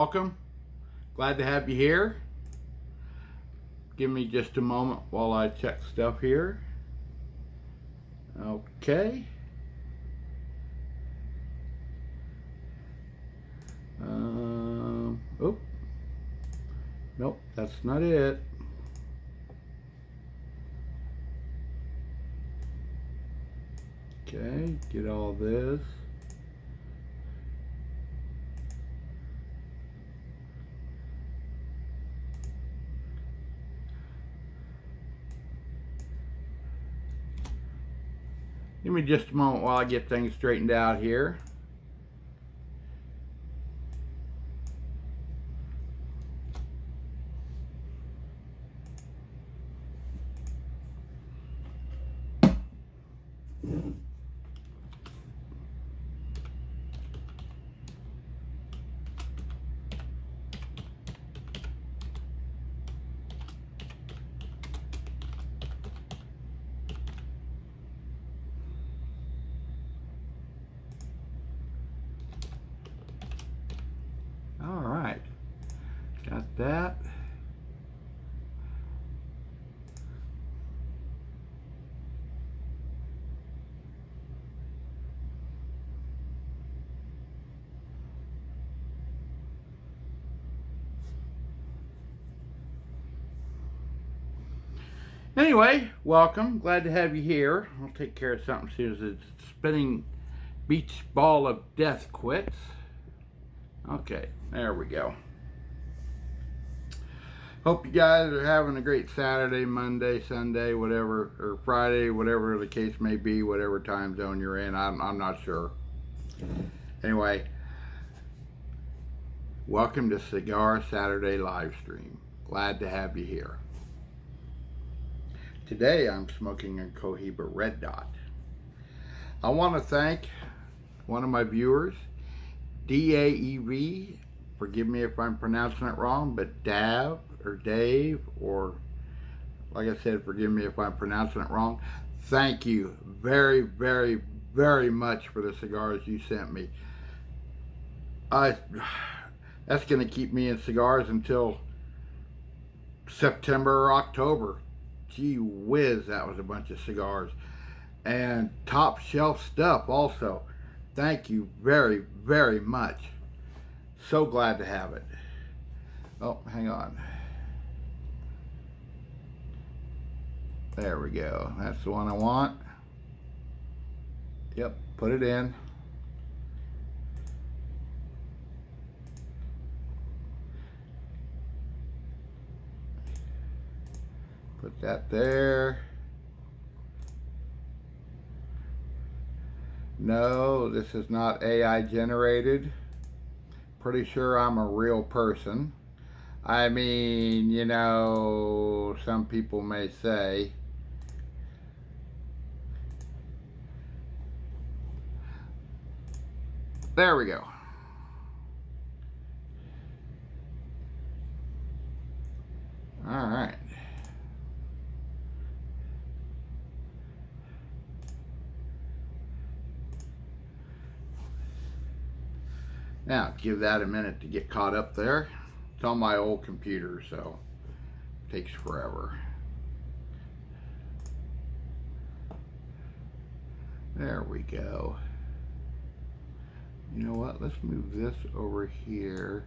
Welcome. Glad to have you here. Give me just a moment while I check stuff here. Okay. Oh. Nope, that's not it. Okay, get all this. Give me just a moment while I get things straightened out here. All right, got that. Anyway, welcome. Glad to have you here. I'll take care of something as soon as the spinning beach ball of death quits. Okay, there we go. Hope you guys are having a great Saturday, Monday, Sunday, whatever, or Friday, whatever the case may be, whatever time zone you're in. I'm not sure. Anyway, welcome to Cigar Saturday live stream. Glad to have you here. Today I'm smoking a Cohiba Red Dot. I want to thank one of my viewers, DAEV, forgive me if I'm pronouncing it wrong, but Dave, or like I said, forgive me if I'm pronouncing it wrong. Thank you very, very, very much for the cigars you sent me. That's going to keep me in cigars until September or October. Gee whiz, that was a bunch of cigars. And top shelf stuff also. Thank you very, very much. So glad to have it. Oh, hang on. There we go. That's the one I want. Yep, put it in. Put that there. No, this is not AI generated. Pretty sure I'm a real person. I mean, you know, some people may say. There we go. All right. Now, give that a minute to get caught up there. It's on my old computer, so it takes forever. There we go. You know what? Let's move this over here,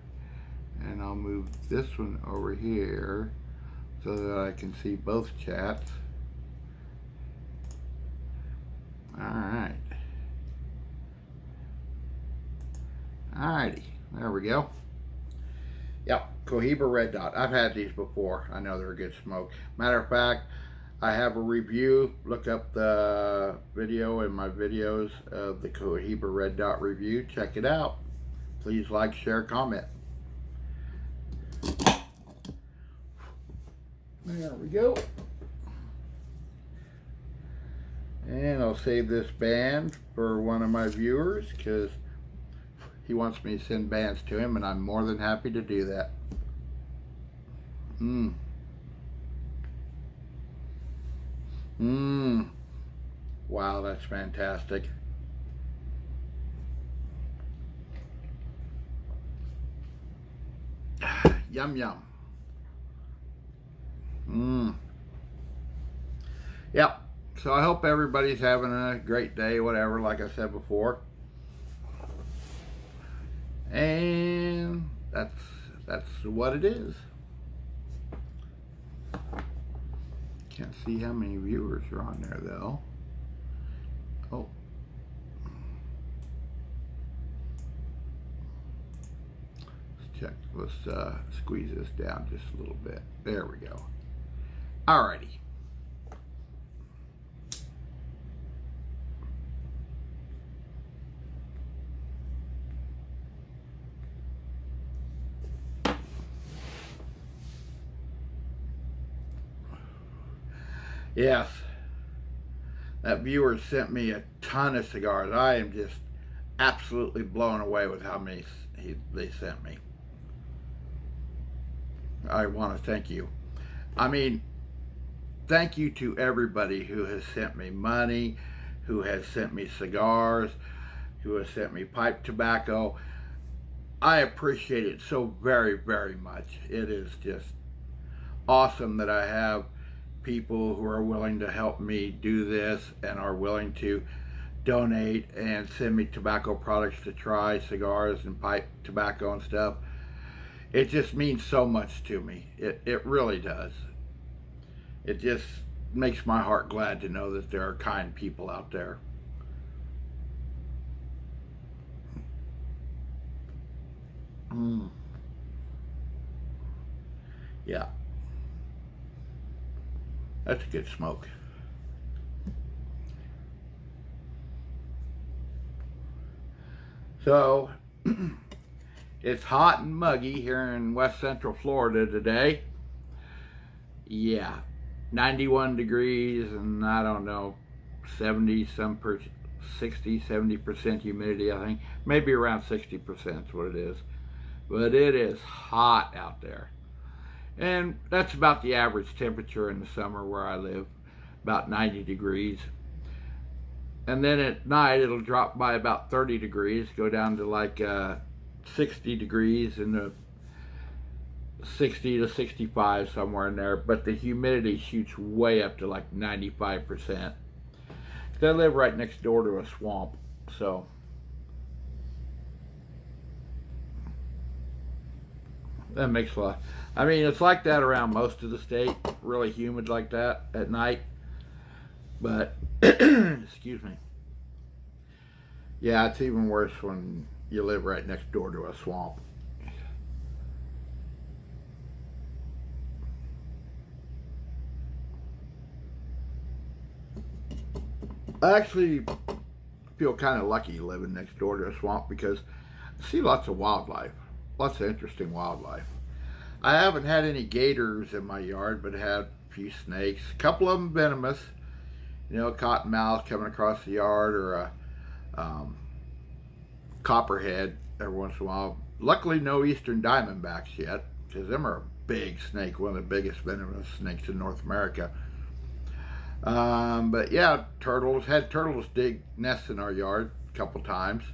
and I'll move this one over here so that I can see both chats. All right. Alrighty, there we go. Yep, Cohiba Red Dot. I've had these before. I know they're a good smoke. Matter of fact, I have a review. Look up the video in my videos of the Cohiba Red Dot review. Check it out. Please like, share, comment. There we go. And I'll save this band for one of my viewers because he wants me to send bands to him, and I'm more than happy to do that. Wow, that's fantastic. Yum, yum. Yep. So I hope everybody's having a great day, whatever, like I said before. And that's what it is. Can't see how many viewers are on there though. Oh. Let's check. Let's squeeze this down just a little bit. There we go. Alrighty. Yes, that viewer sent me a ton of cigars. I am just absolutely blown away with how many they sent me. I want to thank you. I mean, thank you to everybody who has sent me money, who has sent me cigars, who has sent me pipe tobacco. I appreciate it so very, very much. It is just awesome that I have people who are willing to help me do this and are willing to donate and send me tobacco products to try, cigars and pipe tobacco and stuff. It just means so much to me. It really does. It just makes my heart glad to know that there are kind people out there. Yeah. That's a good smoke. So, it's hot and muggy here in West Central Florida today. Yeah, 91 degrees and I don't know, 60-70% humidity, I think. Maybe around 60% is what it is. But it is hot out there. And that's about the average temperature in the summer where I live, about 90 degrees. And then at night it'll drop by about 30 degrees, go down to like 60 degrees in the 60 to 65, somewhere in there. But the humidity shoots way up to like 95%. I live right next door to a swamp, so that makes a lot. I mean, it's like that around most of the state, really humid like that at night. But, excuse me. Yeah, it's even worse when you live right next door to a swamp. I actually feel kind of lucky living next door to a swamp because I see lots of wildlife, lots of interesting wildlife. I haven't had any gators in my yard, but had a few snakes. A couple of them venomous. You know, a cottonmouth coming across the yard, or a copperhead every once in a while. Luckily, no eastern diamondbacks yet, because them are a big snake, one of the biggest venomous snakes in North America. But yeah, turtles. Had turtles dig nests in our yard a couple times.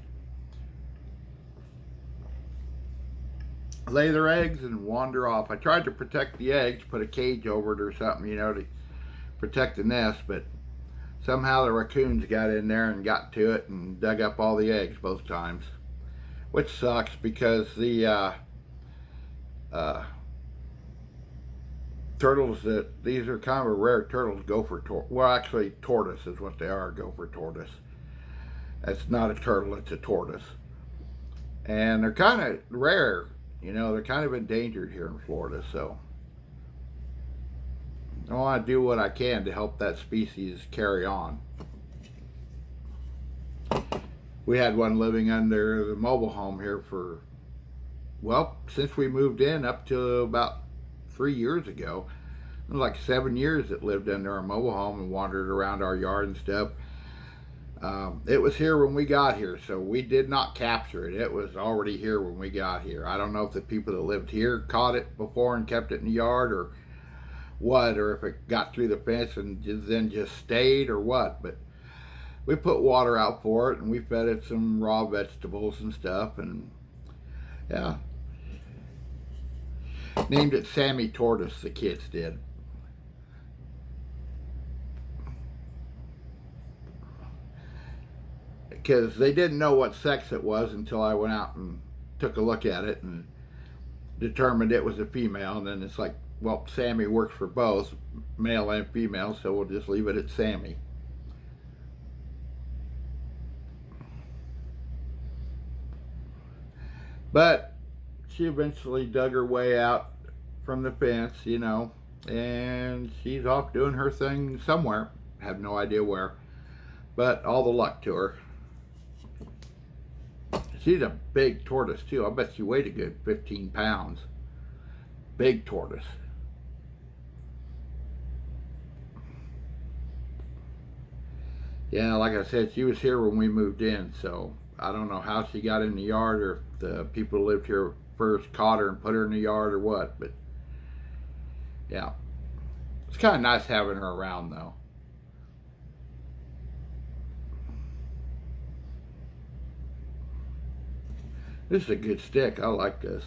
Lay their eggs and wander off. I tried to protect the eggs, put a cage over it or something, you know, to protect the nest, but somehow the raccoons got in there and got to it and dug up all the eggs both times, which sucks because the turtles, these are kind of a rare turtles, well, actually tortoise is what they are, gopher tortoise. That's not a turtle, it's a tortoise. And they're kind of rare. You know, they're kind of endangered here in Florida, so I want to do what I can to help that species carry on. We had one living under the mobile home here for, well, since we moved in up to about 3 years ago. It was like 7 years it lived under our mobile home and wandered around our yard and stuff. It was here when we got here, so we did not capture it. It was already here when we got here. I don't know if the people that lived here caught it before and kept it in the yard or what, or if it got through the fence and then just stayed or what, but we put water out for it and we fed it some raw vegetables and stuff, and yeah. Named it Sammy Tortoise, the kids did. Because they didn't know what sex it was until I went out and took a look at it and determined it was a female. And then it's like, well, Sammy works for both, male and female, so we'll just leave it at Sammy. But she eventually dug her way out from the fence, you know, and she's off doing her thing somewhere. Have no idea where, but all the luck to her. She's a big tortoise too. I bet she weighed a good 15 pounds. Big tortoise. Yeah, like I said, she was here when we moved in, so I don't know how she got in the yard, or if the people who lived here first caught her and put her in the yard or what, but yeah. It's kind of nice having her around though. This is a good stick. I like this.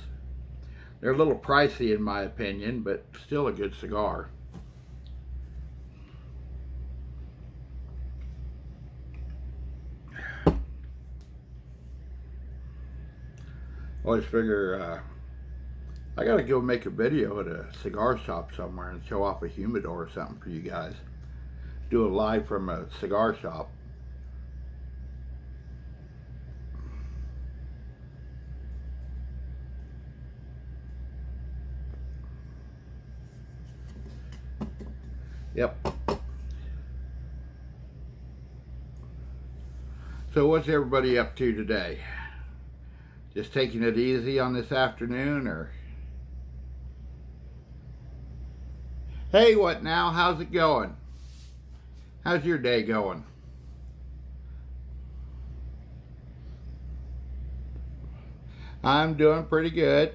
They're a little pricey in my opinion, but still a good cigar. Always figure I gotta go make a video at a cigar shop somewhere and show off a humidor or something for you guys. Do it live from a cigar shop. Yep. So what's everybody up to today? Just taking it easy on this afternoon, or? Hey, what now? How's it going? How's your day going? I'm doing pretty good.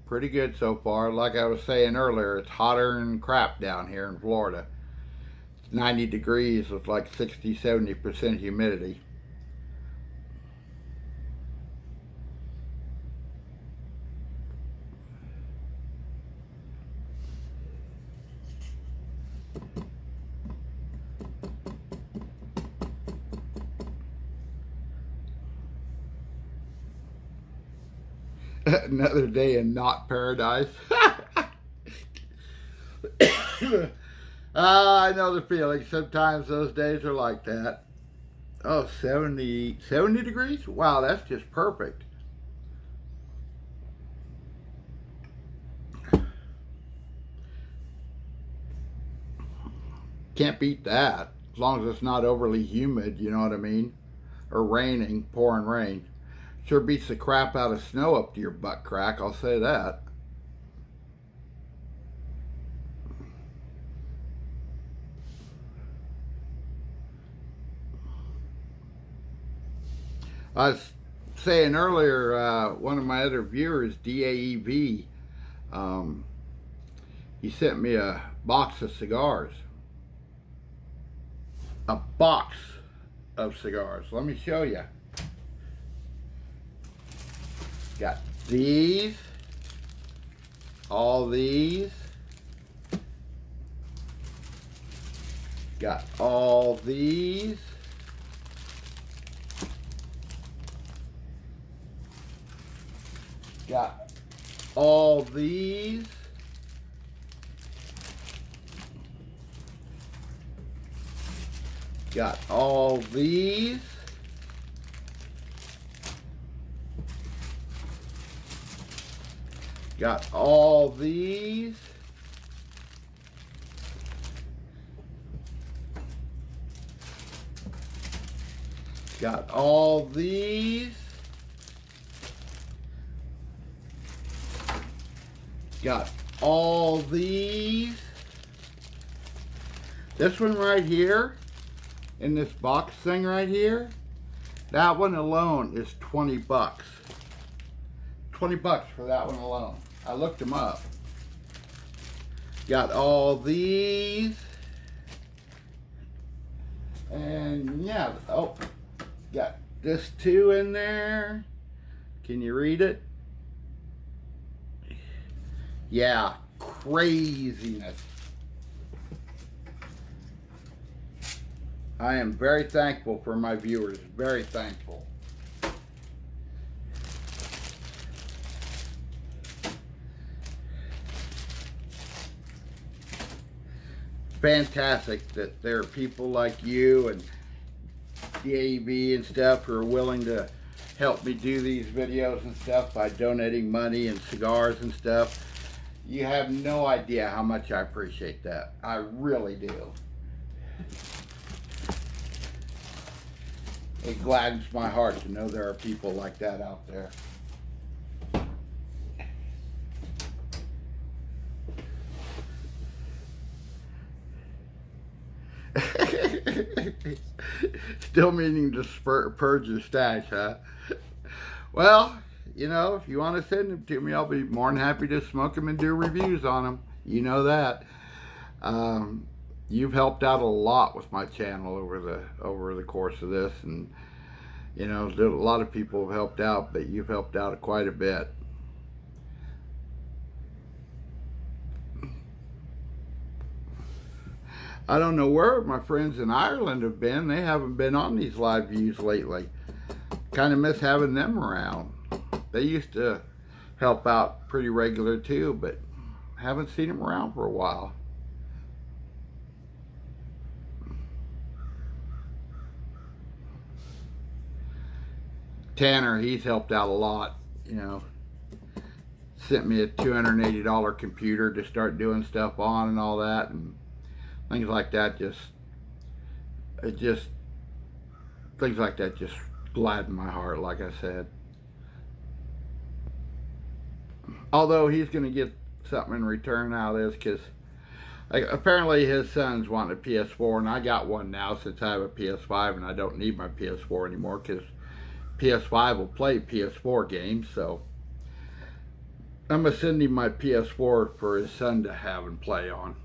Pretty good so far. Like I was saying earlier, it's hotter than crap down here in Florida. It's 90 degrees with like 60-70% humidity. Another day in not paradise. I know the feeling. Sometimes those days are like that. Oh, 70 degrees? Wow, that's just perfect. Can't beat that. As long as it's not overly humid, you know what I mean? Or raining, pouring rain. Sure beats the crap out of snow up to your butt crack, I'll say that. I was saying earlier, one of my other viewers, DAEV, he sent me a box of cigars. A box of cigars. Let me show you. Got these, all these, got all these, got all these, got all these, got all these, got all these, got all these. This one right here, in this box thing right here, that one alone is 20 bucks. 20 bucks for that one alone. I looked them up. Got all these. And yeah, oh, got this too in there. Can you read it? Yeah, craziness. I am very thankful for my viewers, very thankful. Fantastic that there are people like you and the AV and stuff who are willing to help me do these videos and stuff by donating money and cigars and stuff. You have no idea how much I appreciate that. I really do. It gladdens my heart to know there are people like that out there. Still meaning to purge your stash, huh? Well, you know, if you want to send them to me, I'll be more than happy to smoke them and do reviews on them. You know that. You've helped out a lot with my channel over the course of this, and you know, a lot of people have helped out, but you've helped out quite a bit. I don't know where my friends in Ireland have been. They haven't been on these live views lately. Kind of miss having them around. They used to help out pretty regular too, but haven't seen them around for a while. Tanner, he's helped out a lot, you know. Sent me a $280 computer to start doing stuff on and all that, and things like that. Things like that just gladden my heart, like I said. Although he's going to get something in return out of this, because apparently his son's wanting a PS4, and I got one now since I have a PS5, and I don't need my PS4 anymore, because PS5 will play PS4 games, so I'm going to send him my PS4 for his son to have and play on.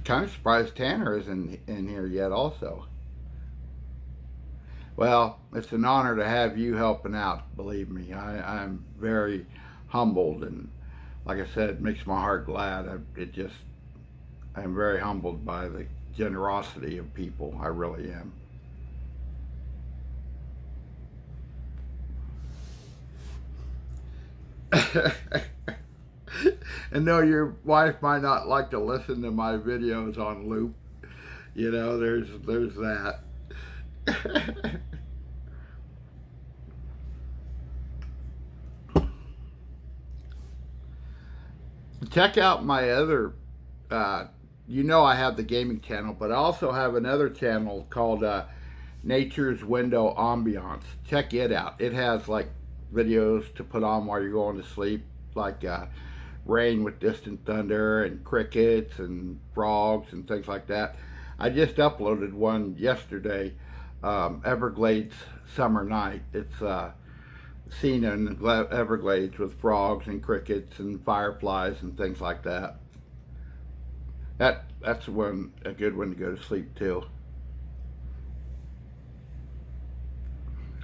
Kind of surprised Tanner isn't in here yet also. Well, it's an honor to have you helping out, believe me. I'm very humbled, and like I said, it makes my heart glad. I'm very humbled by the generosity of people. I really am. And no, your wife might not like to listen to my videos on loop. You know, there's that. Check out my other, you know, I have the gaming channel, but I also have another channel called Nature's Window Ambiance. Check it out. It has like videos to put on while you're going to sleep, like rain with distant thunder and crickets and frogs and things like that. I just uploaded one yesterday, Everglades Summer Night. It's scene in the Everglades with frogs and crickets and fireflies and things like that. That's a good one to go to sleep too.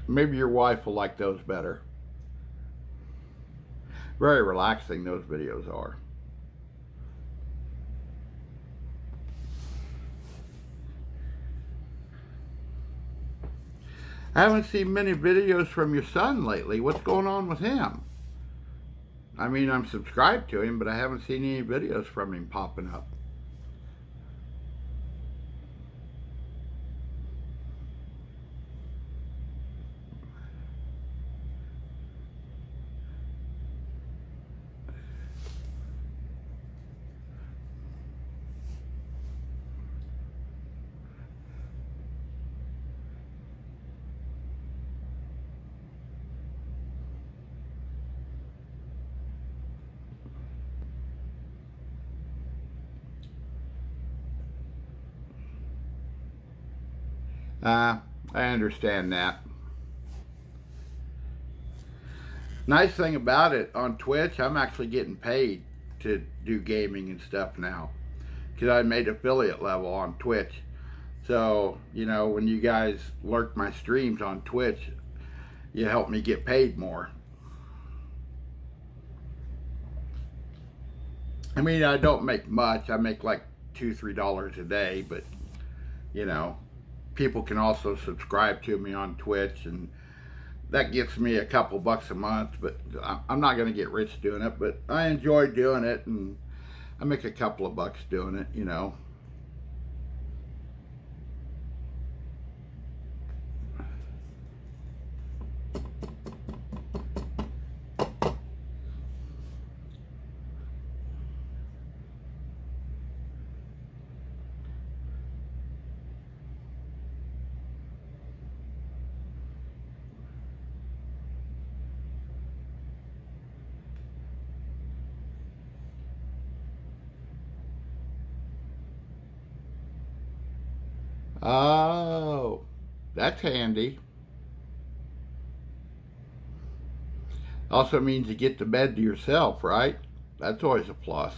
Maybe your wife will like those better. Very relaxing those videos are. I haven't seen many videos from your son lately. What's going on with him? I mean, I'm subscribed to him, but I haven't seen any videos from him popping up. I understand that. Nice thing about it, on Twitch, I'm actually getting paid to do gaming and stuff now, because I made affiliate level on Twitch. So, you know, when you guys lurk my streams on Twitch, you help me get paid more. I mean, I don't make much. I make like $2-3 a day, but, you know, people can also subscribe to me on Twitch, and that gets me a couple bucks a month. But I'm not going to get rich doing it, but I enjoy doing it, and I make a couple of bucks doing it, you know. Oh, that's handy. Also means you get the bed to yourself, right? That's always a plus.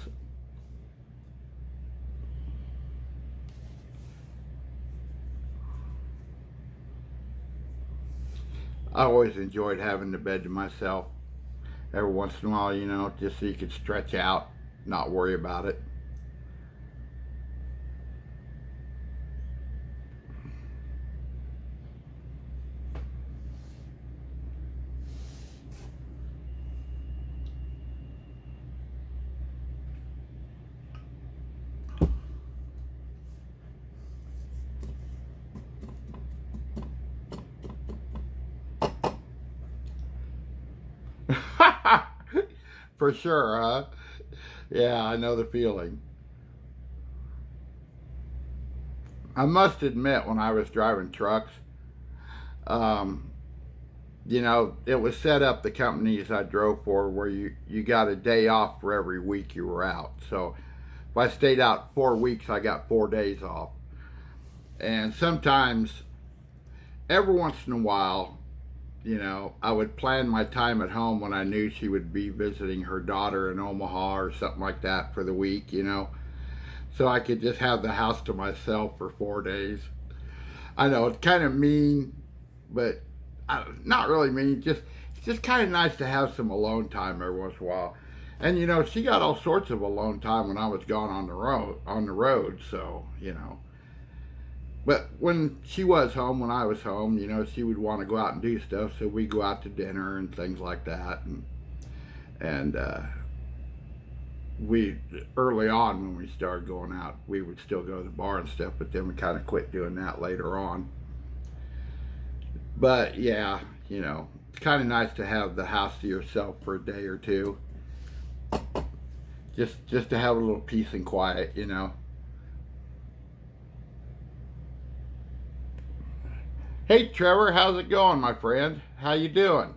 I always enjoyed having the bed to myself. Every once in a while, you know, just so you could stretch out, not worry about it. For sure, huh? Yeah, I know the feeling. I must admit, when I was driving trucks, um, you know, it was set up, the companies I drove for, where you got a day off for every week you were out. So if I stayed out 4 weeks, I got 4 days off. And sometimes, every once in a while, you know, I would plan my time at home when I knew she would be visiting her daughter in Omaha or something like that for the week, you know, so I could just have the house to myself for 4 days. I know it's kind of mean, but not really mean. It's just kind of nice to have some alone time every once in a while. And you know, she got all sorts of alone time when I was gone on the road. So you know, but when she was home, when I was home, you know, she would want to go out and do stuff. So we go out to dinner and things like that. And we, early on when we started going out, we would still go to the bar and stuff. But then we kind of quit doing that later on. But yeah, you know, it's kind of nice to have the house to yourself for a day or two. Just to have a little peace and quiet, you know. Hey Trevor, how's it going, my friend? How you doing?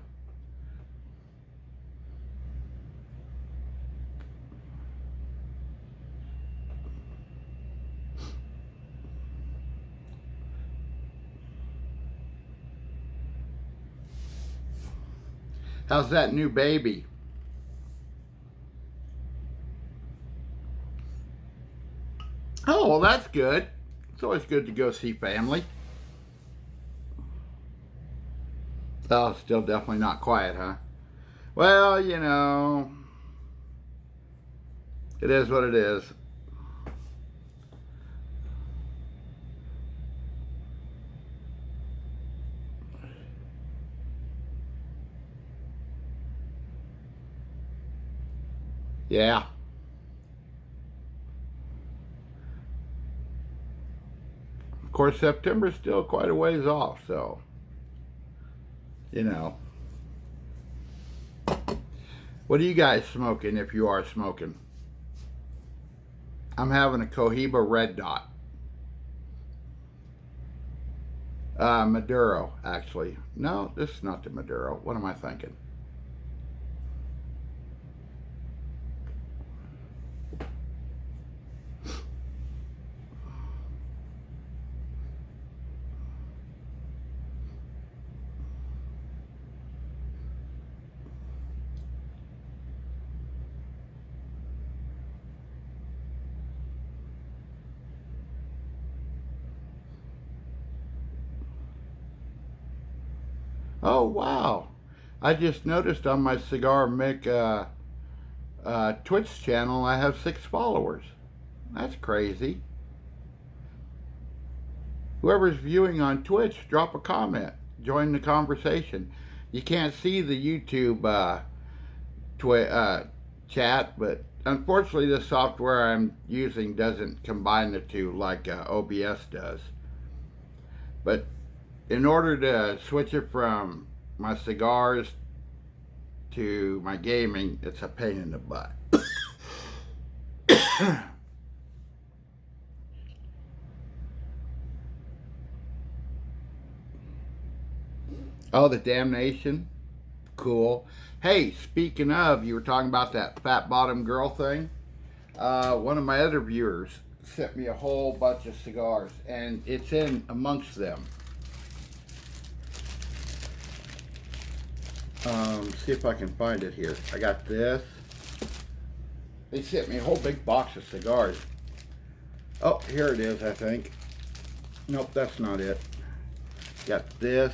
How's that new baby? Oh, well, that's good. It's always good to go see family. Oh, still definitely not quiet, huh? Well, you know, it is what it is. Yeah. Of course, September's still quite a ways off, so, you know. What are you guys smoking if you are smoking? I'm having a Cohiba Red Dot. Maduro, actually. No, this is not the Maduro. What am I thinking? Oh, wow. I just noticed on my Cigar Mick Twitch channel I have 6 followers. That's crazy. Whoever's viewing on Twitch, drop a comment. Join the conversation. You can't see the YouTube chat, but unfortunately the software I'm using doesn't combine the two like OBS does. But in order to switch it from my cigars to my gaming, it's a pain in the butt. Oh, the Damnation. Cool. Hey, speaking of, you were talking about that fat bottom girl thing. One of my other viewers sent me a whole bunch of cigars, and it's in amongst them. See if I can find it here. I got this. They sent me a whole big box of cigars. Oh, here it is, I think. Nope, that's not it. Got this.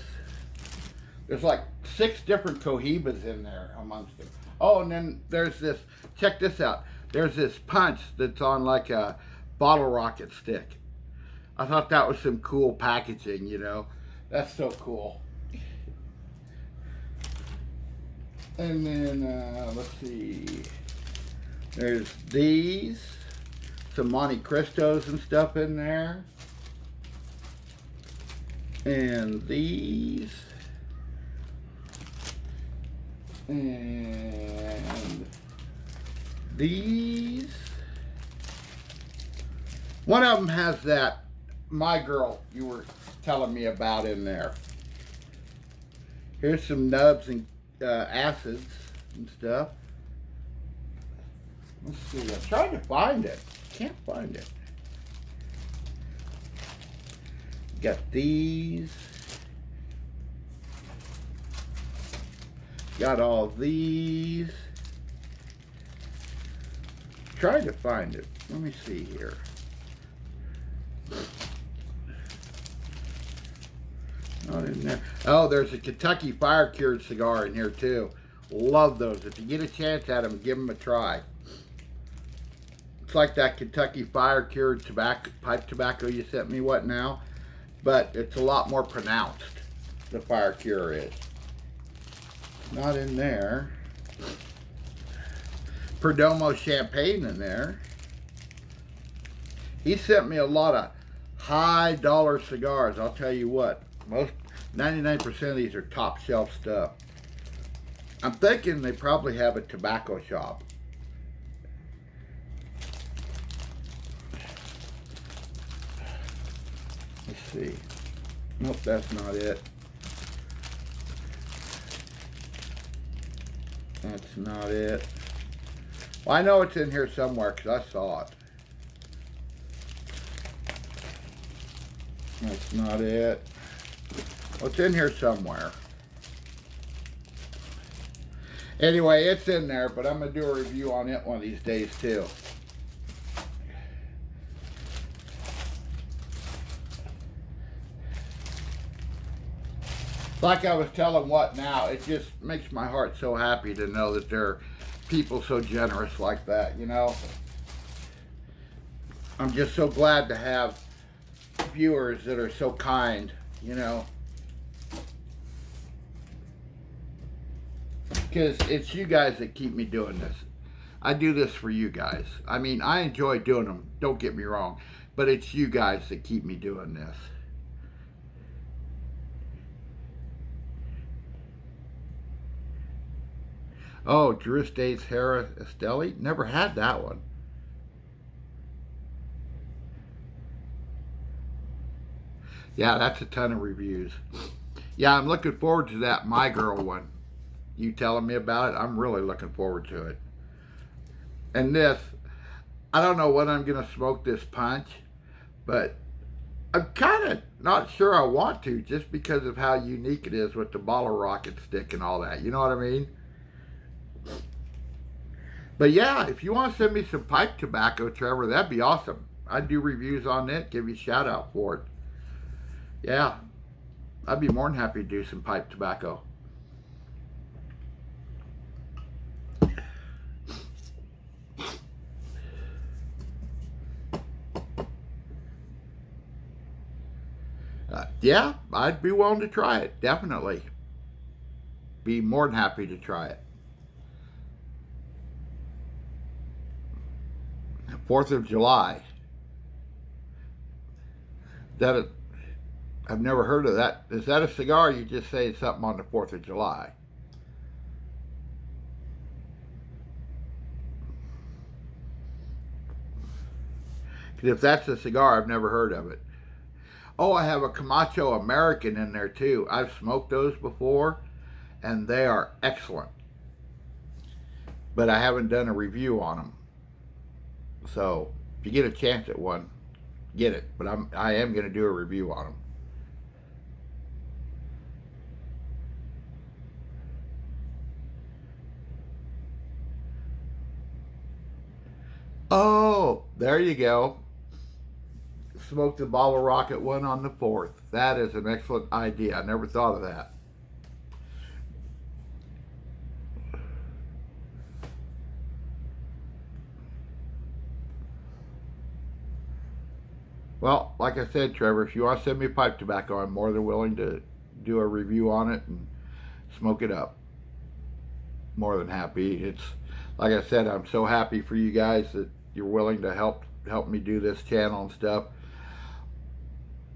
There's like 6 different Cohibas in there amongst them. Oh, and then there's this, check this out. There's this punch that's on like a bottle rocket stick. I thought that was some cool packaging, you know. That's so cool. And then, let's see. There's these. Some Monte Cristos and stuff in there. And these. And these. One of them has that My Girl you were telling me about in there. Here's some nubs and acids and stuff. Let's see. I'm trying to find it. Can't find it. Got these. Got all these. Trying to find it. Let me see here. Not in there. Oh, there's a Kentucky Fire Cured cigar in here too. Love those. If you get a chance at them, give them a try. It's like that Kentucky Fire Cured tobacco, pipe tobacco you sent me, what now? But it's a lot more pronounced, the Fire Cure is. Not in there. Perdomo Champagne in there. He sent me a lot of high dollar cigars. I'll tell you what, most 99% of these are top shelf stuff. I'm thinking they probably have a tobacco shop. Let's see. Nope, that's not it. That's not it. Well, I know it's in here somewhere because I saw it. That's not it. Well, it's in here somewhere. Anyway, it's in there, but I'm going to do a review on it one of these days too. Like I was telling What Now, it just makes my heart so happy to know that there are people so generous like that, you know. I'm just so glad to have viewers that are so kind, you know. Because it's you guys that keep me doing this. I do this for you guys. I mean, I enjoy doing them, don't get me wrong. But it's you guys that keep me doing this. Oh, Drew Estates Hera Esteli? Never had that one. Yeah, that's a ton of reviews. Yeah, I'm looking forward to that My Girl one. You telling me about it? I'm really looking forward to it. And this, I don't know when I'm going to smoke this punch, but I'm kind of not sure I want to just because of how unique it is with the bottle rocket stick and all that. You know what I mean? But yeah, if you want to send me some pipe tobacco, Trevor, that'd be awesome. I'd do reviews on it, give you a shout out for it. Yeah. I'd be more than happy to do some pipe tobacco. Yeah, I'd be willing to try it, definitely. Be more than happy to try it. 4th of July. I've never heard of that. Is that a cigar? You just say something on the 4th of July. Because if that's a cigar, I've never heard of it. Oh, I have a Camacho American in there too. I've smoked those before, and they are excellent. But I haven't done a review on them. So, if you get a chance at one, get it. But I am going to do a review on them. Oh, there you go. Smoked the Bottle Rocket one on the 4th. That is an excellent idea. I never thought of that. Well, like I said, Trevor, if you want to send me pipe tobacco, I'm more than willing to do a review on it and smoke it up. More than happy. It's like I said, I'm so happy for you guys that you're willing to help me do this channel and stuff.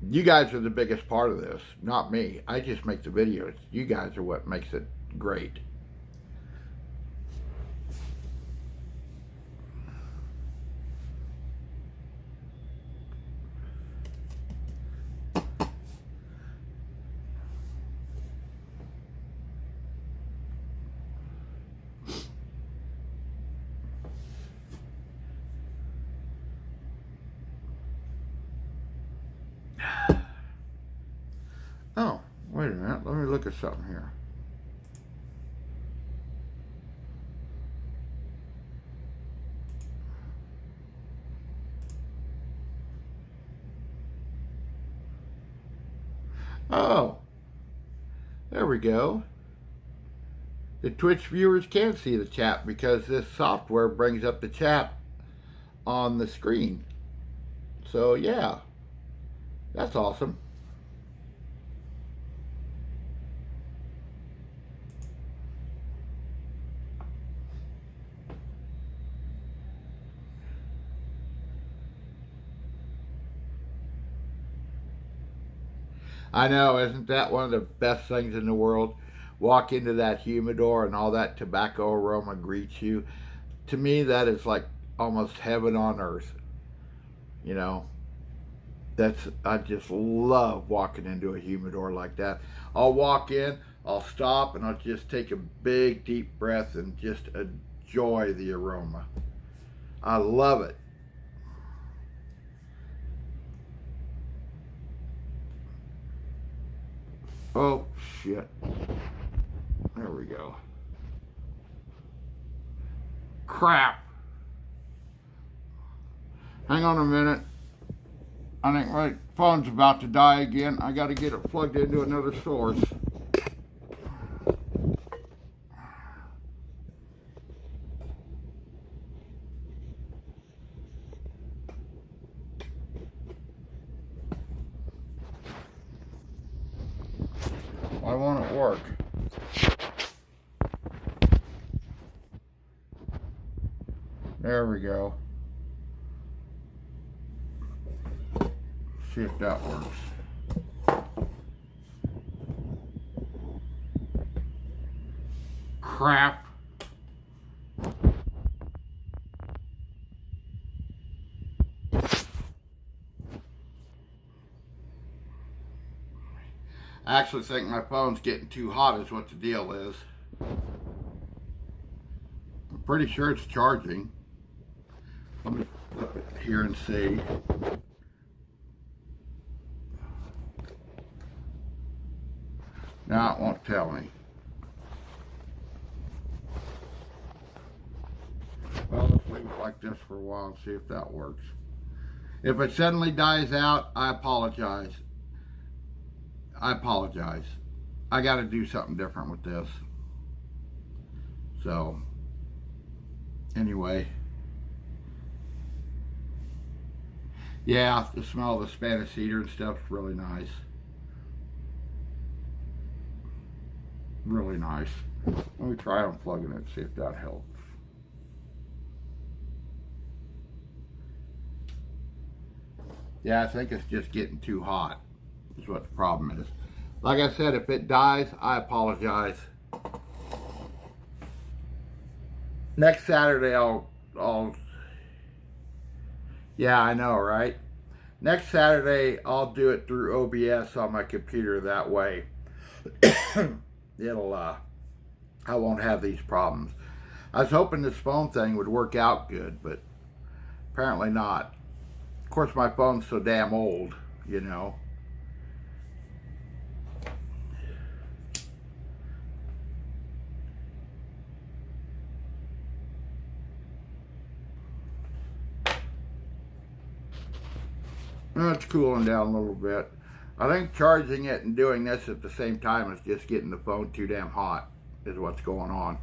You guys are the biggest part of this, not me. I just make the videos. You guys are what makes it great. Oh, wait a minute. Let me look at something here. Oh, there we go. The Twitch viewers can see the chat because this software brings up the chat on the screen. So, yeah, that's awesome. I know, isn't that one of the best things in the world? Walk into that humidor and all that tobacco aroma greets you. To me, that is like almost heaven on earth. You know, I just love walking into a humidor like that. I'll walk in, I'll stop, and I'll just take a big deep breath and just enjoy the aroma. I love it. Oh, shit. There we go. Crap. Hang on a minute. I think my phone's about to die again. I got to get it plugged into another source. Why won't it work? There we go. See if that works. Crap. I actually think my phone's getting too hot is what the deal is. I'm pretty sure it's charging. Let me flip it here and see. Now it won't tell me. Well, let's leave it like this for a while and see if that works. If it suddenly dies out, I apologize. I apologize. I got to do something different with this. So, anyway. Yeah, the smell of the Spanish cedar and stuff is really nice. Really nice. Let me try unplugging it, see if that helps. Yeah, I think it's just getting too hot, is what the problem is. Like I said, if it dies, I apologize. Next Saturday, yeah, I know, right? Next Saturday, I'll do it through OBS on my computer. That way, it'll, I won't have these problems. I was hoping this phone thing would work out good, but apparently not. Of course, my phone's so damn old, you know. It's cooling down a little bit. I think charging it and doing this at the same time is just getting the phone too damn hot, is what's going on.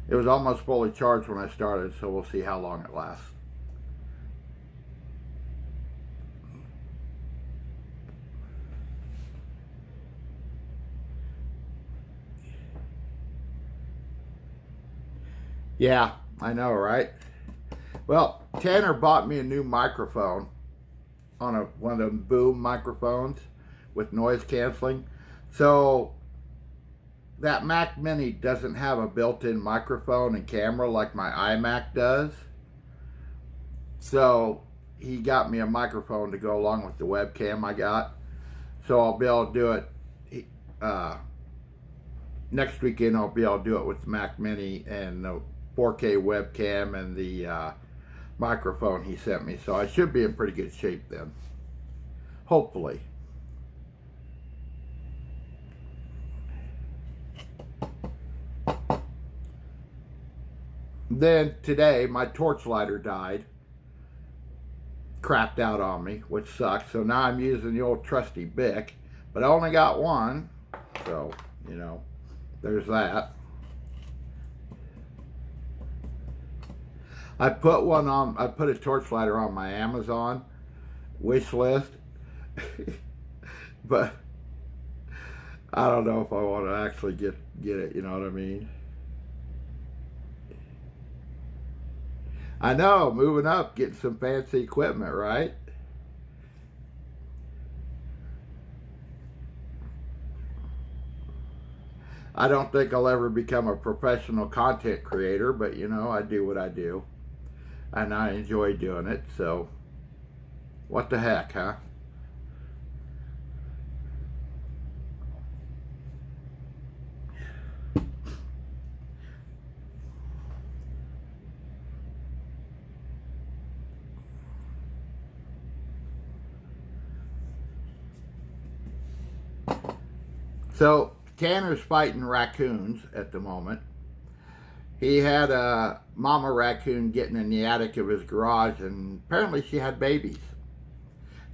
It was almost fully charged when I started, so we'll see how long it lasts. Yeah, I know, right? Well, Tanner bought me a new microphone on one of them boom microphones with noise canceling. So that Mac Mini doesn't have a built-in microphone and camera like my iMac does. So he got me a microphone to go along with the webcam I got. So I'll be able to do it next weekend. I'll be able to do it with the Mac Mini and the 4K webcam and the microphone he sent me. So I should be in pretty good shape then. Hopefully. Then today my torch lighter died. Crapped out on me, which sucks. So now I'm using the old trusty Bic. But I only got one. So, you know, there's that. I put a torch lighter on my Amazon wish list, but I don't know if I want to actually get it, you know what I mean? I know, moving up, getting some fancy equipment, right? I don't think I'll ever become a professional content creator, but you know, I do what I do. And I enjoy doing it, so what the heck, huh? So Tanner's fighting raccoons at the moment. He had a mama raccoon getting in the attic of his garage, and apparently she had babies.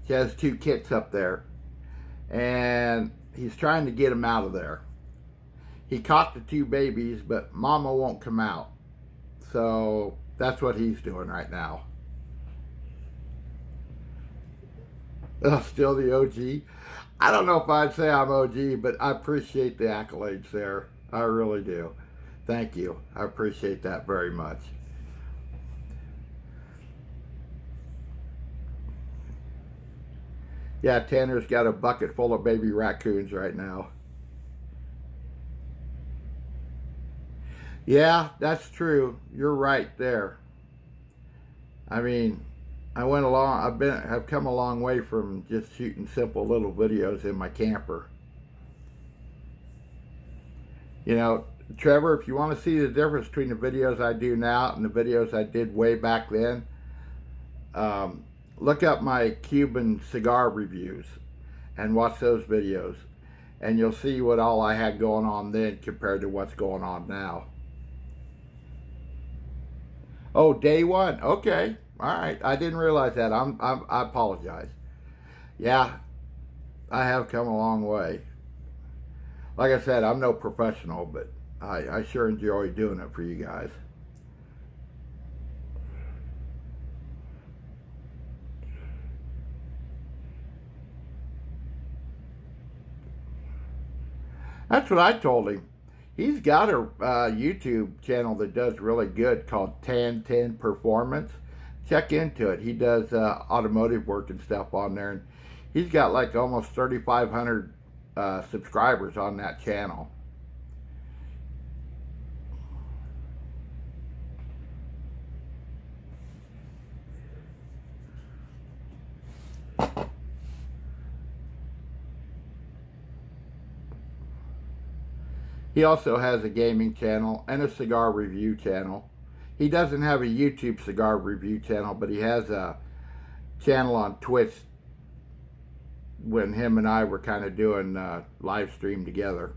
She has 2 kits up there, and he's trying to get them out of there. He caught the 2 babies, but mama won't come out. So that's what he's doing right now. Still the OG. I don't know if I'd say I'm OG, but I appreciate the accolades there. I really do. Thank you. I appreciate that very much. Yeah, Tanner's got a bucket full of baby raccoons right now. Yeah, that's true. You're right there. I mean, I've come a long way from just shooting simple little videos in my camper. You know, Trevor, if you want to see the difference between the videos I do now and the videos I did way back then, look up my Cuban cigar reviews and watch those videos, and you'll see what all I had going on then compared to what's going on now. Oh, day one. Okay. All right. I didn't realize that. I apologize. Yeah. I have come a long way. Like I said, I'm no professional, but I sure enjoy doing it for you guys. That's what I told him. He's got a YouTube channel that does really good called Tan10 Performance. Check into it. He does automotive work and stuff on there. And he's got like almost 3,500 subscribers on that channel. He also has a gaming channel and a cigar review channel. He doesn't have a YouTube cigar review channel, but he has a channel on Twitch when him and I were kind of doing live stream together.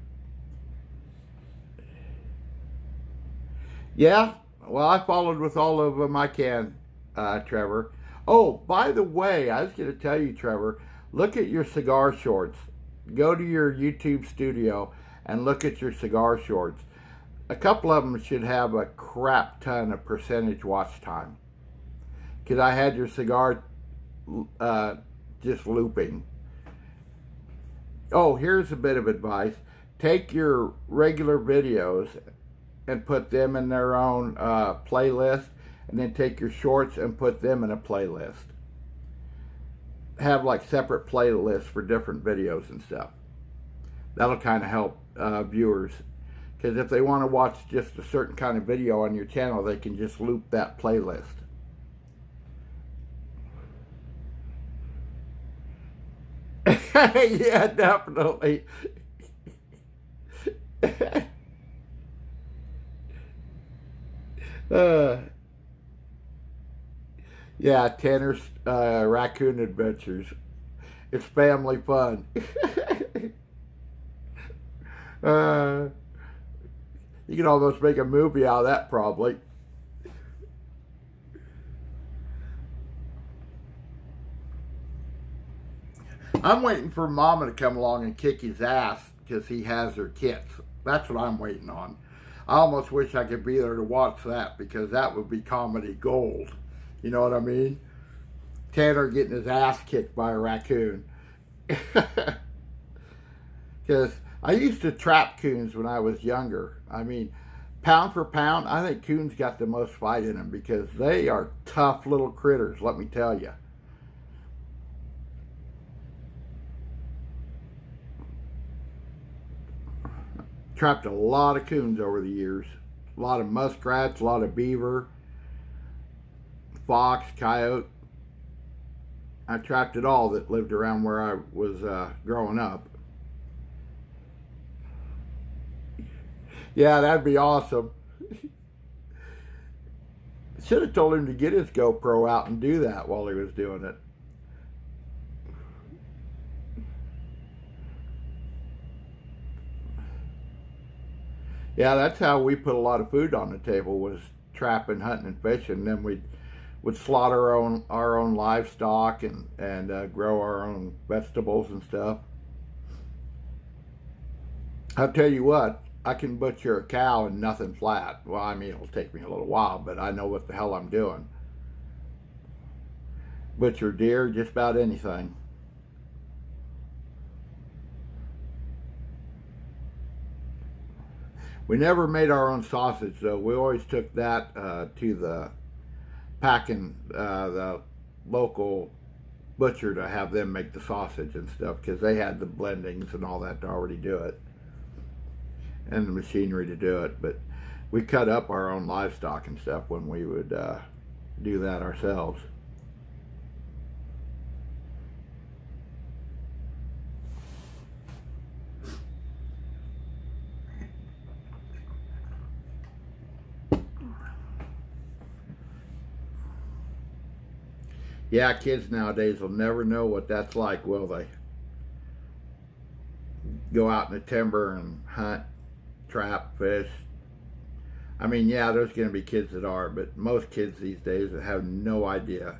Yeah, well, I followed with all of them I can, Trevor. Oh, by the way, I was going to tell you, Trevor, look at your cigar shorts. Go to your YouTube studio and look at your cigar shorts. A couple of them should have a crap ton of percentage watch time. Because I had your cigar just looping. Oh, here's a bit of advice. Take your regular videos and put them in their own playlist, and then take your shorts and put them in a playlist. Have like separate playlists for different videos and stuff. That'll kind of help viewers, because if they want to watch just a certain kind of video on your channel, they can just loop that playlist. Yeah, definitely. Yeah, Tanner's Raccoon Adventures. It's family fun. You can almost make a movie out of that, probably. I'm waiting for Mama to come along and kick his ass because he has her kits. That's what I'm waiting on. I almost wish I could be there to watch that, because that would be comedy gold. You know what I mean? Tanner getting his ass kicked by a raccoon. Because I used to trap coons when I was younger. I mean, pound for pound, I think coons got the most fight in them, because they are tough little critters, let me tell you. Trapped a lot of coons over the years. A lot of muskrats, a lot of beaver, fox, coyote. I trapped it all that lived around where I was growing up. Yeah, that'd be awesome. Should have told him to get his GoPro out and do that while he was doing it. Yeah, that's how we put a lot of food on the table, was trapping, hunting, and fishing. And then would slaughter our own livestock and grow our own vegetables and stuff. I'll tell you what, I can butcher a cow and nothing flat. Well, I mean, it'll take me a little while, but I know what the hell I'm doing. Butcher deer, just about anything. We never made our own sausage, though. We always took that to the packing, the local butcher, to have them make the sausage and stuff, because they had the blendings and all that to already do it, and the machinery to do it. But we cut up our own livestock and stuff when we would do that ourselves. Yeah, kids nowadays will never know what that's like, will they? Go out in the timber and hunt, trap, fish. I mean, yeah, there's going to be kids that are, but most kids these days have no idea.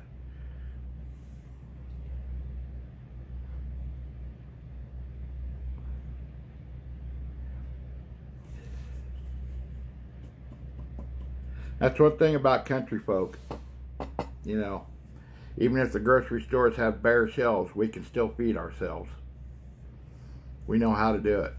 That's one thing about country folk. You know, even if the grocery stores have bare shelves, we can still feed ourselves. We know how to do it.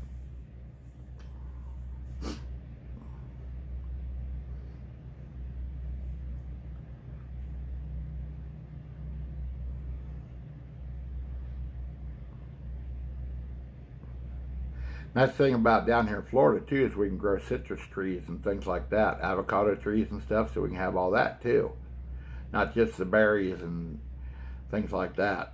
Nice thing about down here in Florida too is we can grow citrus trees and things like that, avocado trees and stuff, so we can have all that too, not just the berries and things like that.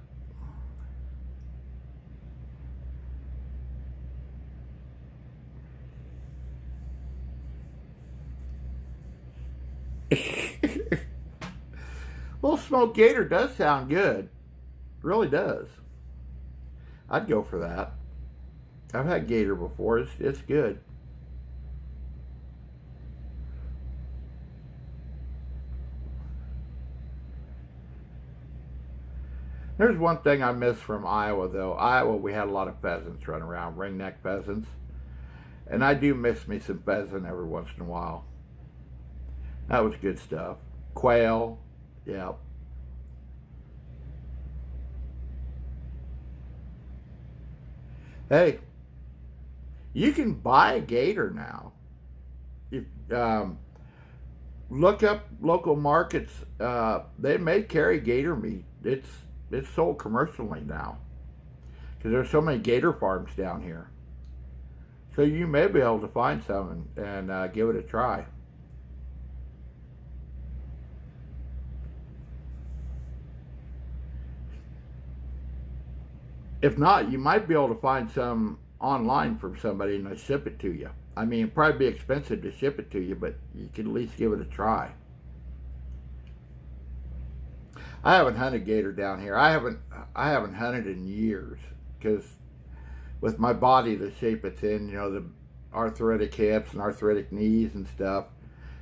Well, smoked gator does sound good, it really does. I'd go for that. I've had gator before. It's good. There's one thing I miss from Iowa, though. Iowa, we had a lot of pheasants running around, ringneck pheasants. And I do miss me some pheasant every once in a while. That was good stuff. Quail, yeah. Hey, you can buy a gator now. You, look up local markets. They may carry gator meat. It's sold commercially now because there's so many gator farms down here. So you may be able to find some and give it a try. If not, you might be able to find some online from somebody and they'll ship it to you. I mean, it'd probably be expensive to ship it to you, but you can at least give it a try. I haven't hunted gator down here. I haven't hunted in years because with my body, the shape it's in, you know, the arthritic hips and arthritic knees and stuff,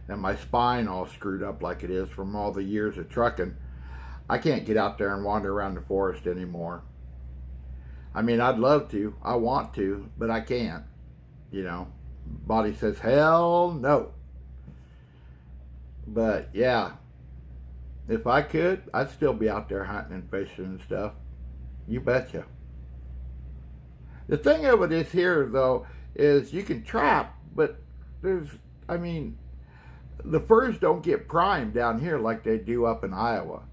and my spine all screwed up like it is from all the years of trucking, I can't get out there and wander around the forest anymore. I mean, I'd love to. I want to, but I can't. You know, body says, hell no. But yeah, if I could, I'd still be out there hunting and fishing and stuff. You betcha. The thing of it is here, though, is you can trap, but I mean, the furs don't get primed down here like they do up in Iowa.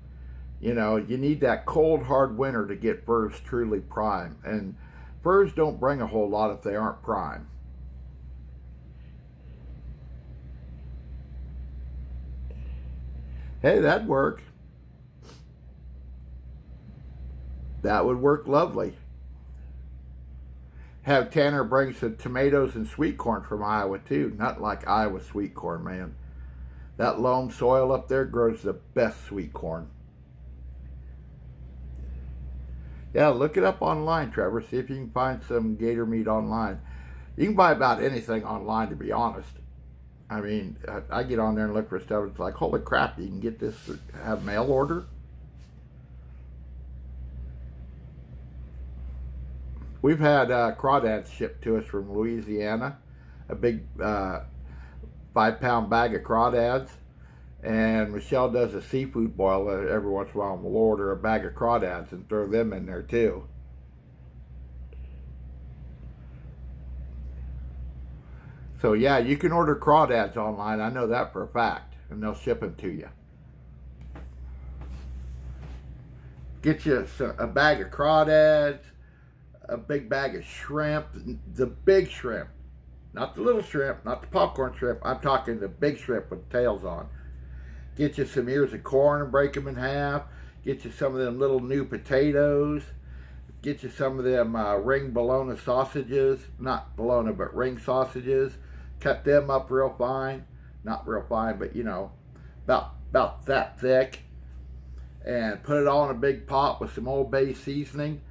You know, you need that cold, hard winter to get furs truly prime. And furs don't bring a whole lot if they aren't prime. Hey, that'd work. That would work lovely. Have Tanner bring some tomatoes and sweet corn from Iowa, too. Not like Iowa sweet corn, man. That loam soil up there grows the best sweet corn. Yeah, look it up online, Trevor. See if you can find some gator meat online. You can buy about anything online, to be honest. I mean, I get on there and look for stuff. It's like, holy crap, you can get this, have mail order. We've had crawdads shipped to us from Louisiana, a big 5-pound bag of crawdads. And Michelle does a seafood boil every once in a while, and we'll order a bag of crawdads and throw them in there too. So yeah, you can order crawdads online. I know that for a fact, and they'll ship them to you. Get you a bag of crawdads, a big bag of shrimp, the big shrimp, not the little shrimp, not the popcorn shrimp. I'm talking the big shrimp with tails on. Get you some ears of corn and break them in half. Get you some of them little new potatoes. Get you some of them ring bologna sausages. Not bologna, but ring sausages. Cut them up real fine. Not real fine, but you know, about that thick. And put it all in a big pot with some Old Bay seasoning.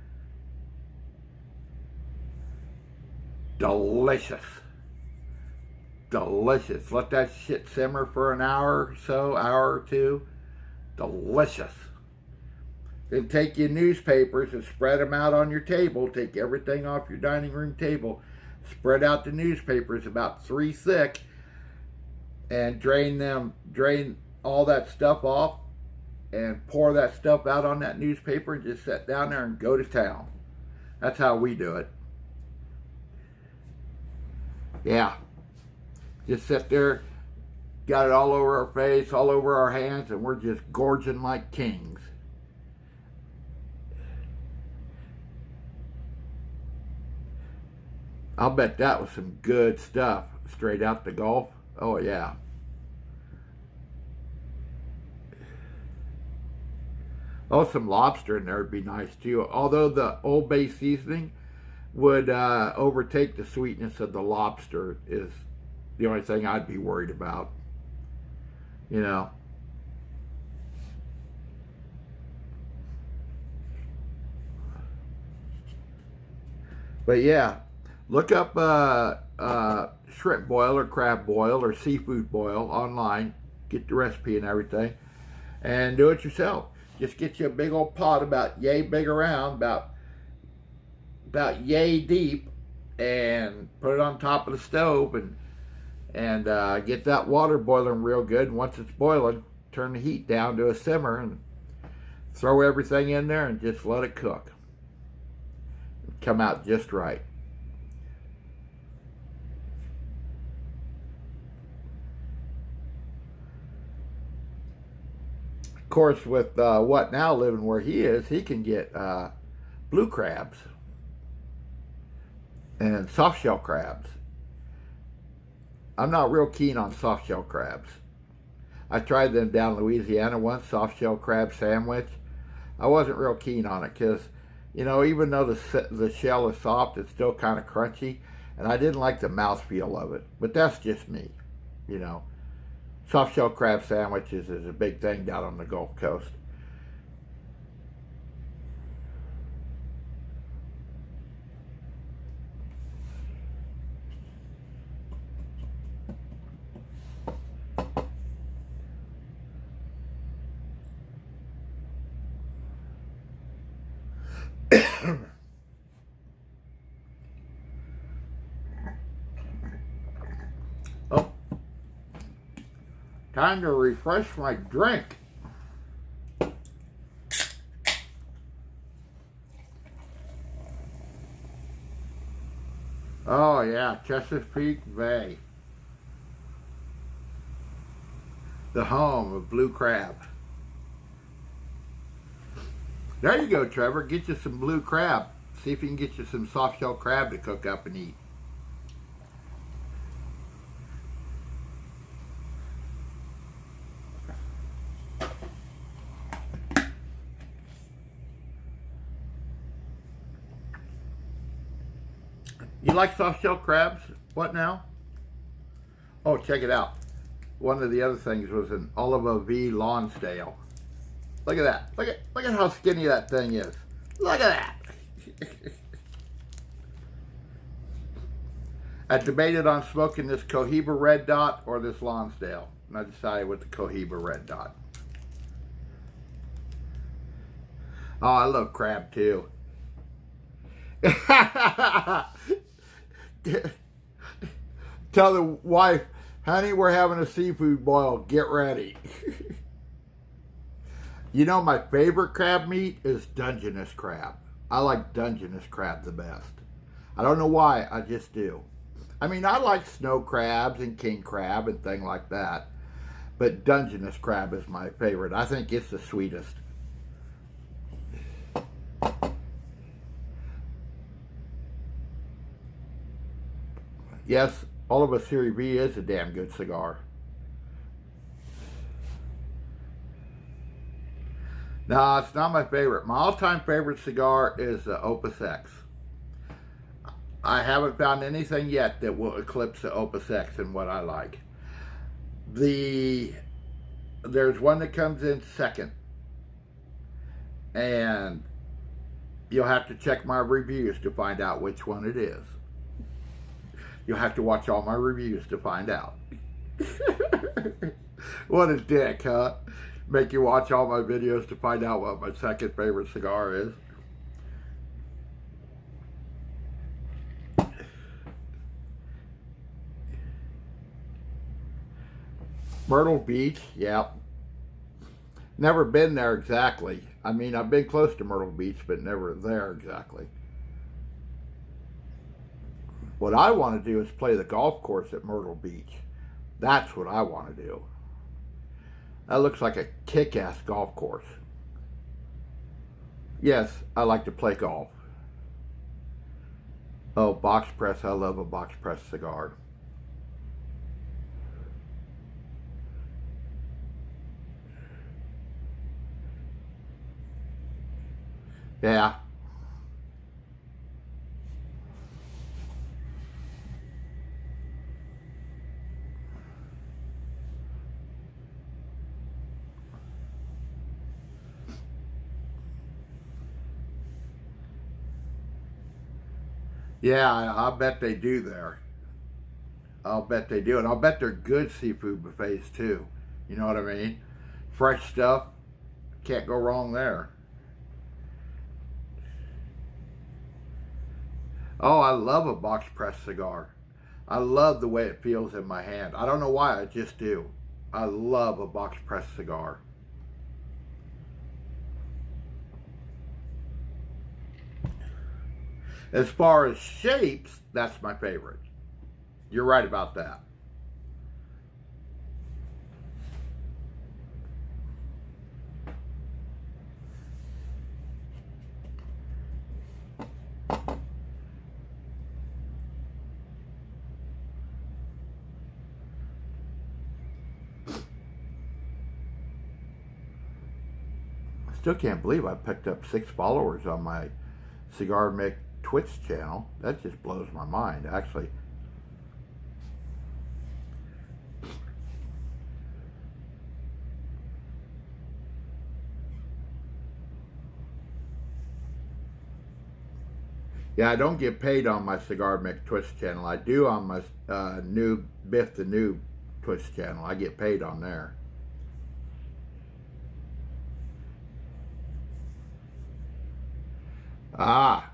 Delicious. Delicious. Let that shit simmer for an hour or so, hour or two. Delicious. Then take your newspapers and spread them out on your table. Take everything off your dining room table. Spread out the newspapers about 3 thick. and drain all that stuff off, and pour that stuff out on that newspaper and just sit down there and go to town. That's how we do it. Yeah. Just sit there, got it all over our face, all over our hands, and we're just gorging like kings. I'll bet that was some good stuff straight out the Gulf. Oh, yeah. Oh, some lobster in there would be nice too. Although the Old Bay seasoning would overtake the sweetness of the lobster is the only thing I'd be worried about. You know. But yeah, look up shrimp boil or crab boil or seafood boil online. Get the recipe and everything. And do it yourself. Just get you a big old pot about yay big around, about yay deep, and put it on top of the stove and get that water boiling real good. And once it's boiling, turn the heat down to a simmer and throw everything in there and just let it cook. Come out just right. Of course, with What Now living where he is, he can get blue crabs and soft shell crabs. I'm not real keen on soft shell crabs. I tried them down in Louisiana once, soft shell crab sandwich. I wasn't real keen on it because, you know, even though the shell is soft, it's still kind of crunchy, and I didn't like the mouthfeel of it. But that's just me, you know. Soft shell crab sandwiches is a big thing down on the Gulf Coast. Oh, time to refresh my drink. Oh yeah, Chesapeake Bay, the home of blue crab. There you go, Trevor. Get you some blue crab. See if you can get you some soft shell crab to cook up and eat. You like soft shell crabs? What now? Oh, check it out. One of the other things was an Oliva V. Lonsdale. Look at that. Look at how skinny that thing is. Look at that. I debated on smoking this Cohiba Red Dot or this Lonsdale, and I decided with the Cohiba Red Dot. Oh, I love crab too. Tell the wife, honey, we're having a seafood boil. Get ready. You know, my favorite crab meat is Dungeness crab. I like Dungeness crab the best. I don't know why, I just do. I mean, I like snow crabs and king crab and things like that. But Dungeness crab is my favorite. I think it's the sweetest. Yes, Oliva Series B is a damn good cigar. No, it's not my favorite. My all-time favorite cigar is the Opus X. I haven't found anything yet that will eclipse the Opus X in what I like. There's one that comes in second, and you'll have to check my reviews to find out which one it is. You'll have to watch all my reviews to find out. What a dick, huh? Make you watch all my videos to find out what my second favorite cigar is. Myrtle Beach, yeah. Never been there exactly. I mean, I've been close to Myrtle Beach, but never there exactly. What I want to do is play the golf course at Myrtle Beach. That's what I want to do. That looks like a kick-ass golf course. Yes, I like to play golf. Oh, box press. I love a box press cigar. Yeah. Yeah, I'll bet they do there. I'll bet they do. And I'll bet they're good seafood buffets too. You know what I mean? Fresh stuff. Can't go wrong there. Oh, I love a box press cigar. I love the way it feels in my hand. I don't know why, I just do. I love a box press cigar. As far as shapes, that's my favorite. You're right about that. I still can't believe I picked up 6 followers on my Cigar Mick Twitch channel. That just blows my mind, actually. Yeah, I don't get paid on my Cigar Mick Twitch channel. I do on my new Biff the Noob Twitch channel. I get paid on there. Ah,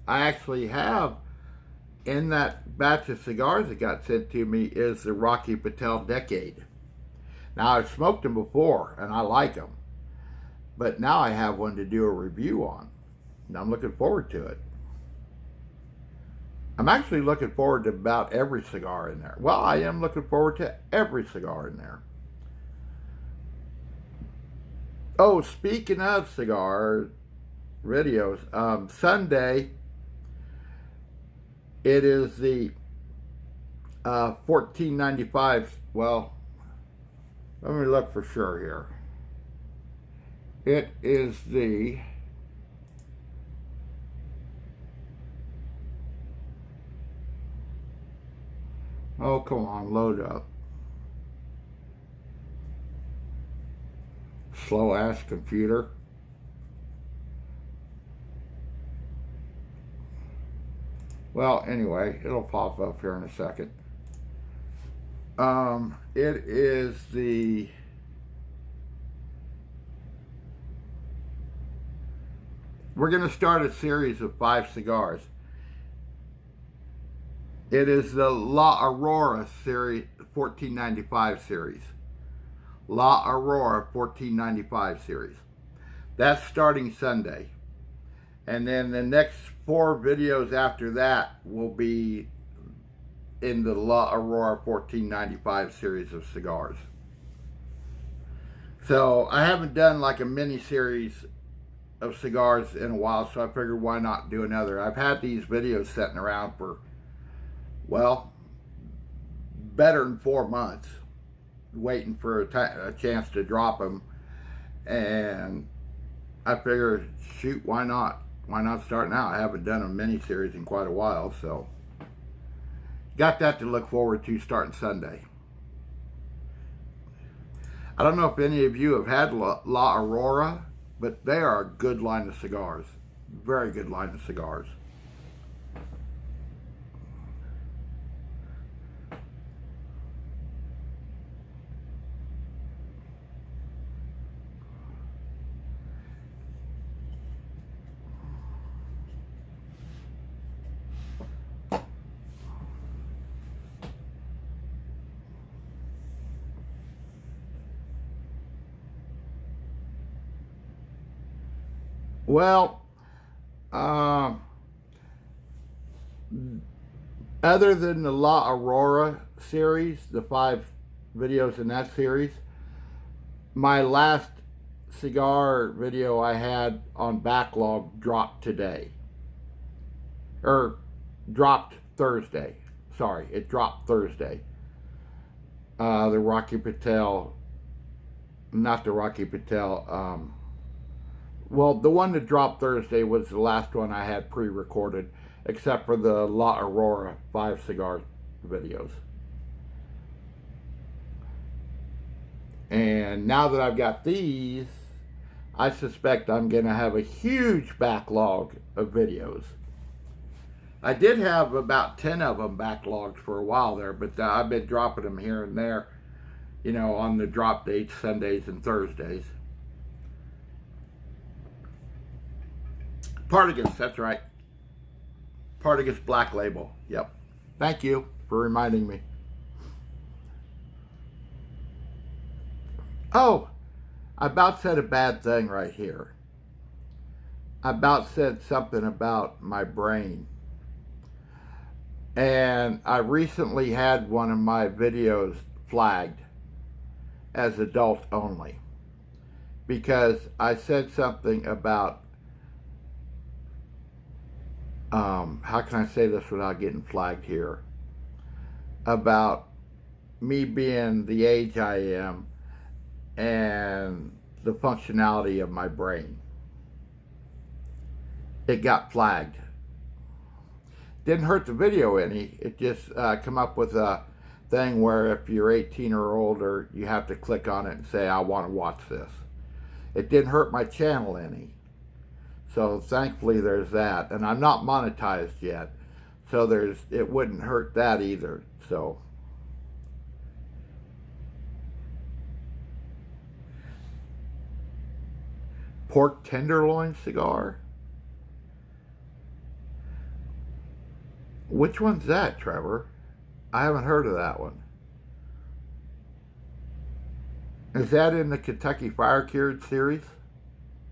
I actually have, in that batch of cigars that got sent to me, is the Rocky Patel Decade. Now, I've smoked them before, and I like them. But now I have one to do a review on. And I'm looking forward to it. I'm actually looking forward to about every cigar in there. Well, I am looking forward to every cigar in there. Oh, speaking of cigar videos, Sunday, it is the 1495. Well, let me look for sure here. It is the oh, come on, load up. Slow ass computer. Well, anyway, it'll pop up here in a second. It is the we're going to start a series of 5 cigars. It is the La Aurora series, 1495 series. La Aurora 1495 series. That's starting Sunday. And then the next 4 videos after that will be in the La Aurora 1495 series of cigars. So I haven't done like a mini series of cigars in a while, so I figured why not do another. I've had these videos sitting around for, well, better than 4 months, waiting for a chance to drop them. And I figured, shoot, why not? Why not start now? I haven't done a mini-series in quite a while, so got that to look forward to starting Sunday. I don't know if any of you have had La Aurora, but they are a good line of cigars. Very good line of cigars. Well, other than the La Aurora series, the 5 videos in that series, my last cigar video I had on backlog dropped today. Or dropped Thursday. Sorry, it dropped Thursday. The Rocky Patel, not the Rocky Patel, well, the one that dropped Thursday was the last one I had pre-recorded, except for the La Aurora 5 cigar videos. And now that I've got these, I suspect I'm going to have a huge backlog of videos. I did have about 10 of them backlogged for a while there, but I've been dropping them here and there, you know, on the drop dates, Sundays and Thursdays. Partagas, that's right. Partagas Black Label, yep. Thank you for reminding me. Oh, I about said a bad thing right here. I about said something about my brain. And I recently had one of my videos flagged as adult only because I said something about, how can I say this without getting flagged here, about me being the age I am and the functionality of my brain. It got flagged. Didn't hurt the video any. It just come up with a thing where if you're 18 or older, you have to click on it and say, I want to watch this. It didn't hurt my channel any. So thankfully there's that. And I'm not monetized yet. So it wouldn't hurt that either. So pork tenderloin cigar? Which one's that, Trevor? I haven't heard of that one. Is that in the Kentucky Fire Cured series?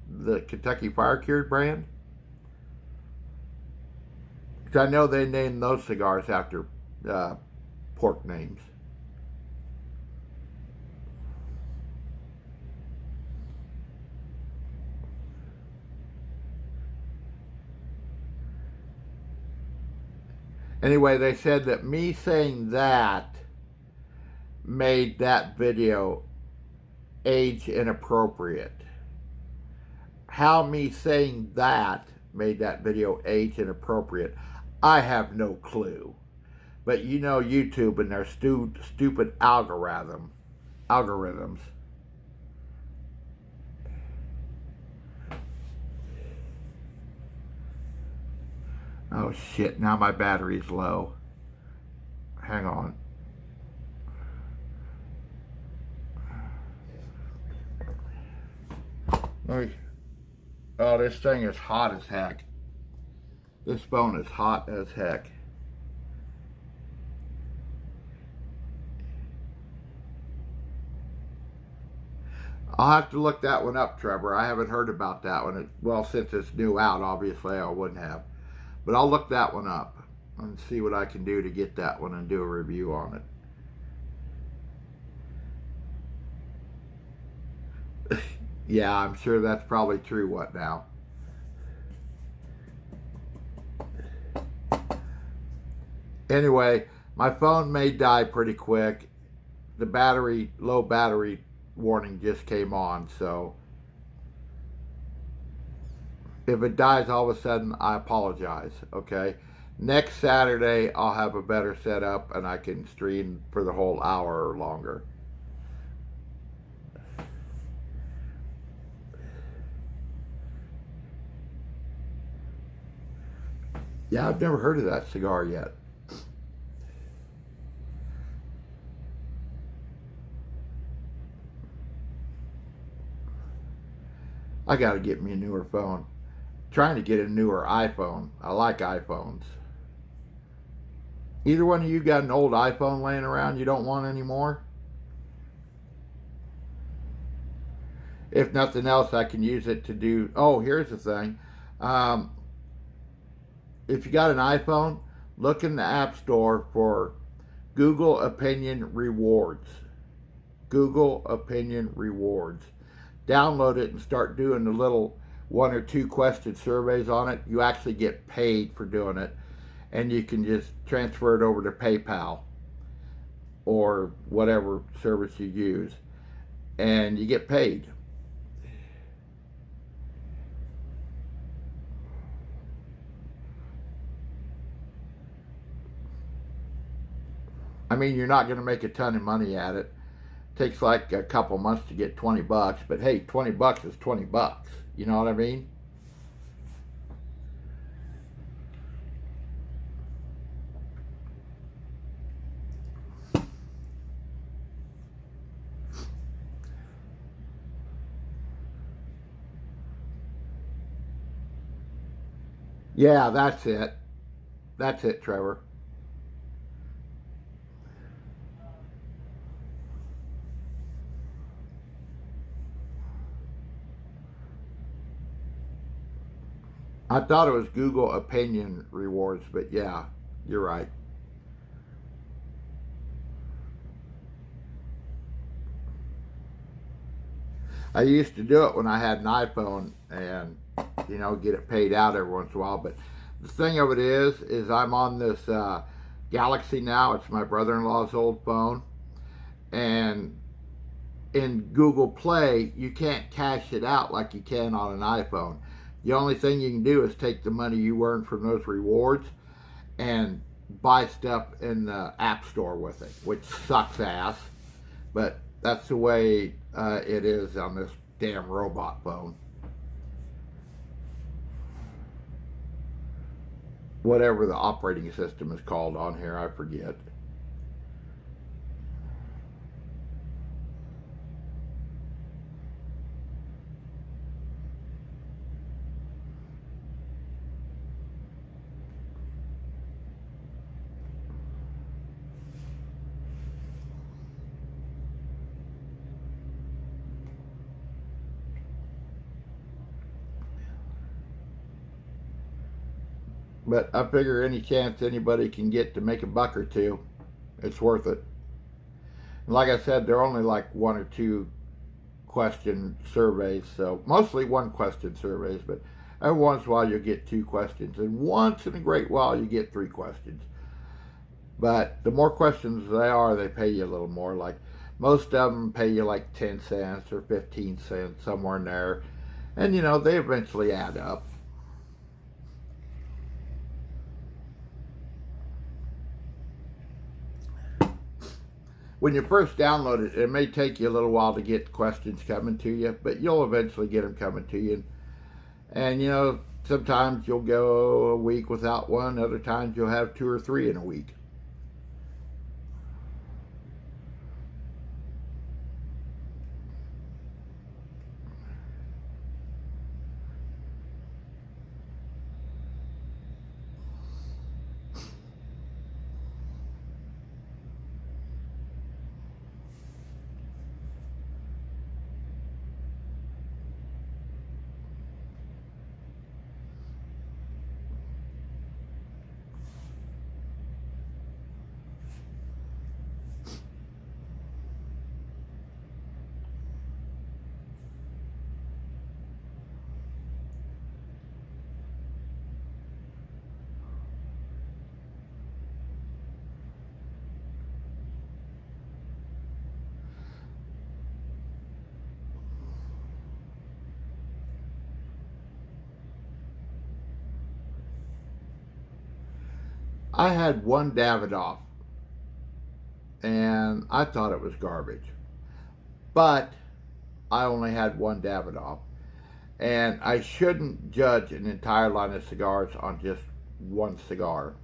The Kentucky Fire Cured brand? Because I know they named those cigars after pork names. Anyway, they said that me saying that made that video age inappropriate. How me saying that made that video age inappropriate, I have no clue. But you know YouTube and their stupid algorithms. Oh shit, now my battery's low. Hang on. Oh, this thing is hot as heck. This phone is hot as heck. I'll have to look that one up, Trevor. I haven't heard about that one. Well, since it's new out, obviously I wouldn't have. But I'll look that one up and see what I can do to get that one and do a review on it. Yeah, I'm sure that's probably true. What now? Anyway, my phone may die pretty quick. The low battery warning just came on, so if it dies all of a sudden, I apologize, okay? Next Saturday, I'll have a better setup and I can stream for the whole hour or longer. Yeah, I've never heard of that cigar yet. I gotta get me a newer phone. Trying to get a newer iPhone. I like iPhones. Either one of you got an old iPhone laying around you don't want anymore? If nothing else, I can use it to do, oh, here's the thing. Um, if you got an iPhone, look in the App Store for Google Opinion Rewards. Google Opinion Rewards. Download it and start doing the little 1 or 2 question surveys on it. You actually get paid for doing it, and you can just transfer it over to PayPal or whatever service you use, and you get paid. I mean, you're not going to make a ton of money at it. It takes like a couple months to get 20 bucks, but hey, 20 bucks is 20 bucks. You know what I mean? Yeah, that's it. That's it, Trevor. I thought it was Google Opinion Rewards, but yeah, you're right. I used to do it when I had an iPhone and, get it paid out every once in a while. But the thing of it is I'm on this Galaxy now. It's my brother-in-law's old phone. And in Google Play, you can't cash it out like you can on an iPhone. The only thing you can do is take the money you earn from those rewards and buy stuff in the App Store with it, which sucks ass. But that's the way it is on this damn robot phone. Whatever the operating system is called on here, I forget. But I figure any chance anybody can get to make a buck or two, it's worth it. And like I said, they're only like 1 or 2 question surveys, so mostly 1 question surveys, but every once in a while you'll get 2 questions, and once in a great while you get 3 questions. But the more questions they are, they pay you a little more. Like most of them pay you like 10 cents or 15 cents, somewhere in there. And they eventually add up. When you first download it, it may take you a little while to get questions coming to you, but you'll eventually get them coming to you. And sometimes you'll go a week without one, other times you'll have 2 or 3 in a week. I had one Davidoff, and I thought it was garbage. But I only had one Davidoff. And I shouldn't judge an entire line of cigars on just one cigar.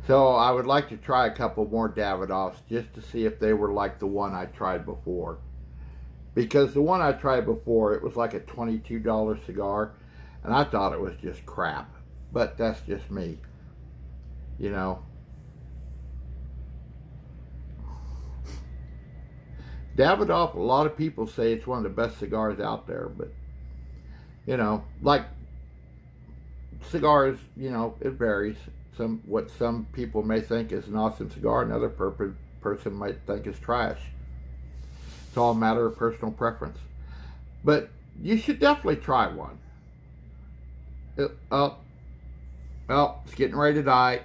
So I would like to try a couple more Davidoffs just to see if they were like the one I tried before. Because the one I tried before, it was like a $22 cigar, and I thought it was just crap. But that's just me. Davidoff, a lot of people say it's one of the best cigars out there, but, you know, like cigars, you know, it varies. What some people may think is an awesome cigar, another person might think is trash. It's all a matter of personal preference. But you should definitely try one. It's getting ready to die.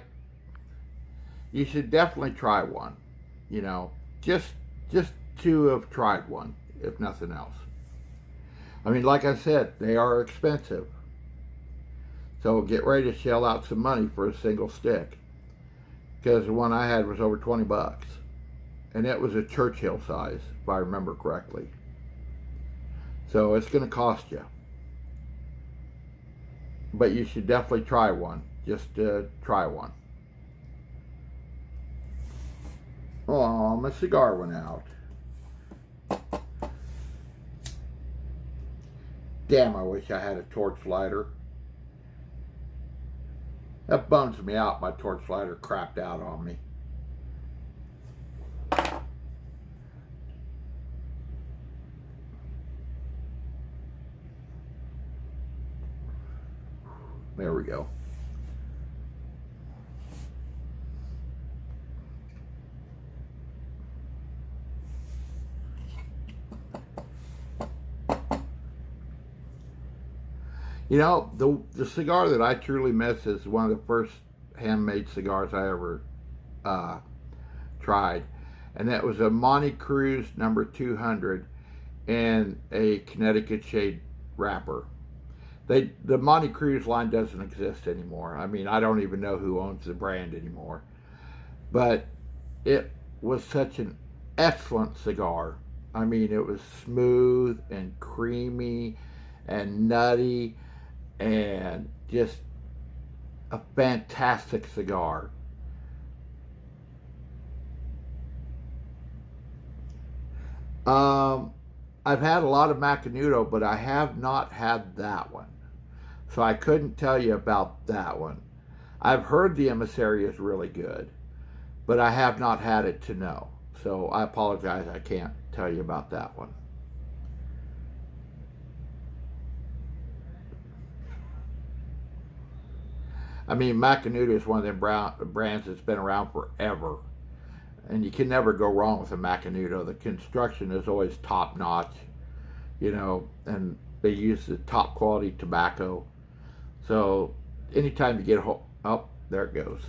You should definitely try one. You know, just to have tried one, if nothing else. I mean, like I said, they are expensive. So get ready to shell out some money for a single stick. Because the one I had was over 20 bucks. And it was a Churchill size, if I remember correctly. So it's going to cost you. But you should definitely try one. Just try one. Oh, my cigar went out. Damn, I wish I had a torch lighter. That bums me out, my torch lighter crapped out on me. There we go. You know, the cigar that I truly miss is one of the first handmade cigars I ever tried. And that was a Monte Cruz number 200 in a Connecticut shade wrapper. The Monte Cruz line doesn't exist anymore. I mean, I don't even know who owns the brand anymore. But it was such an excellent cigar. I mean, it was smooth and creamy and nutty and just a fantastic cigar. I've had a lot of Macanudo, but I have not had that one. So I couldn't tell you about that one. I've heard the Emissary is really good, but I have not had it to know. So I apologize, I can't tell you about that one. I mean, Macanudo is one of them brands that's been around forever. And you can never go wrong with a Macanudo. The construction is always top notch, you know, and they use the top quality tobacco. So anytime you get oh, there it goes.